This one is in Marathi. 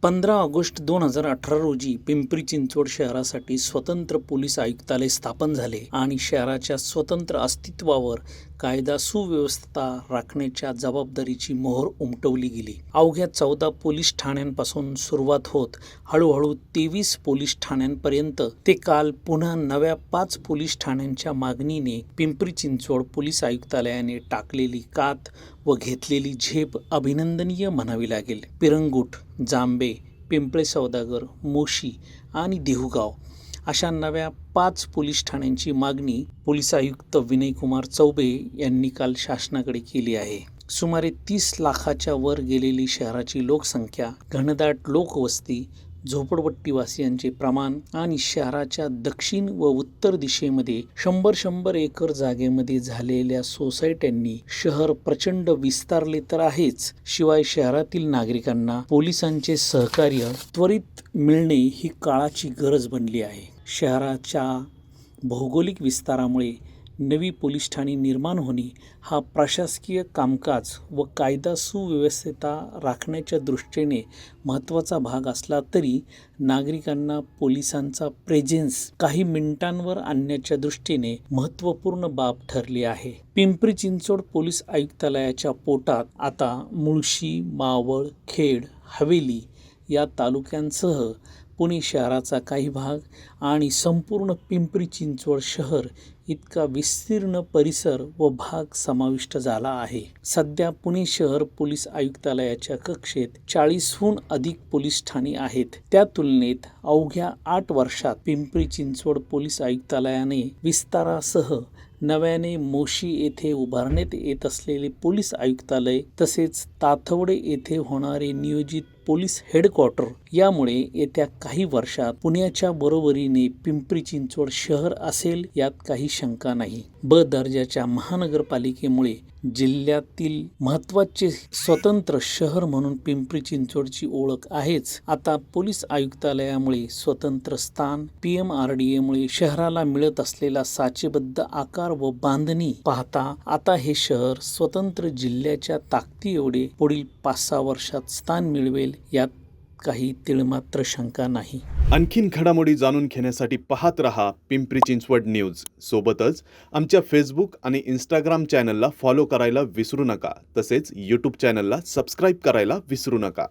15 ऑगस्ट 2018 रोजी पिंपरी चिंचवड शहरासाठी स्वतंत्र पोलीस आयुक्तालय स्थापन झाले आणि शहराच्या स्वतंत्र अस्तित्वावर कायदा सुव्यवस्था राखण्याच्या जबाबदारीची मोहर उमटवली गेली. अवघ्या 14 पोलीस ठाण्यांपासून सुरुवात होत हळूहळू 23 पोलीस ठाण्यांपर्यंत ते काल पुन्हा नव्या 5 पोलीस ठाण्यांच्या मागणीने पिंपरी चिंचवड पोलीस आयुक्तालयाने टाकलेली कात व घेतलेली झेप अभिनंदनीय म्हणावी लागेल. पिरंगुट, जांबे, पिंपळे सौदागर, मोशी आणि देहुगाव अशा नव्या 5 पोलीस ठाण्यांची मागणी पोलीस आयुक्त विनयकुमार चौबे यांनी काल शासनाकडे केली आहे. सुमारे 30 लाखाच्या वर गेलेली शहराची लोकसंख्या, घनदाट लोकवस्ती, झोपडपट्टीवासियांचे प्रमाण आणि शहराच्या दक्षिण व उत्तर दिशेमध्ये 100 एकर जागेमध्ये झालेल्या सोसायट्यांनी शहर प्रचंड विस्तारले तर आहेच, शिवाय शहरातील नागरिकांना पोलिसांचे सहकार्य त्वरित मिळणे ही काळाची गरज बनली आहे. शहराच्या भौगोलिक विस्तारामुळे नवी पोलीस ठाणी निर्माण होणे हा प्रशासकीय कामकाज व कायदा सुव्यवस्था राखण्याच्या दृष्टीने महत्त्वाचा भाग असला तरी नागरिकांना पोलिसांचा प्रेझेन्स काही मिनिटांवर आणण्याच्या दृष्टीने महत्त्वपूर्ण बाब ठरली आहे. पिंपरी चिंचवड पोलीस आयुक्तालयाच्या पोटात आता मुळशी, मावळ, खेड, हवेली या तालुक्यांसह पुणे शहराचा काही भाग आणि संपूर्ण पिंपरी चिंचवड शहर इतका विस्तीर्ण परिसर व भाग समाविष्ट झाला आहे. सध्या पुणे शहर पोलीस आयुक्तालयाच्या कक्षेत 40हून अधिक पोलीस ठाणी आहेत. त्या तुलनेत अवघ्या 8 वर्षात पिंपरी चिंचवड पोलीस आयुक्तालयाने विस्तारासह नव्याने मोशी येथे उभारण्यात येत असलेले पोलीस आयुक्तालय तसेच ताथवडे येथे होणारे नियोजित पोलीस हेडक्वार्टर यामुळे येत्या काही वर्षात पुण्याच्या बरोबरीने पिंपरी चिंचवड शहर असेल यात काही शंका नाही. दर्जाच्या महानगरपालिकेमुळे जिल्ह्यातील महत्त्वाचे स्वतंत्र शहर म्हणून पिंपरी चिंचवडची ओळख आहेच. आता पोलीस आयुक्तालयामुळे स्वतंत्र स्थान, PMRDAमुळे शहराला मिळत असलेला साचेबद्ध आकार व बांधणी पाहता आता हे शहर स्वतंत्र जिल्ह्याच्या ताकदी एवढे पुढील 5-6 वर्षात स्थान मिळवेल यात काही तिळमात्र शंका नाही. आणखीन घडामोडी जाणून घेण्यासाठी पाहत रहा पिंपरी चिंचवड न्यूज. सोबतच आमच्या फेसबुक आणि इंस्टाग्राम चॅनलला फॉलो करायला विसरू नका. तसेच यूट्यूब चॅनलला सबस्क्राईब करायला विसरू नका.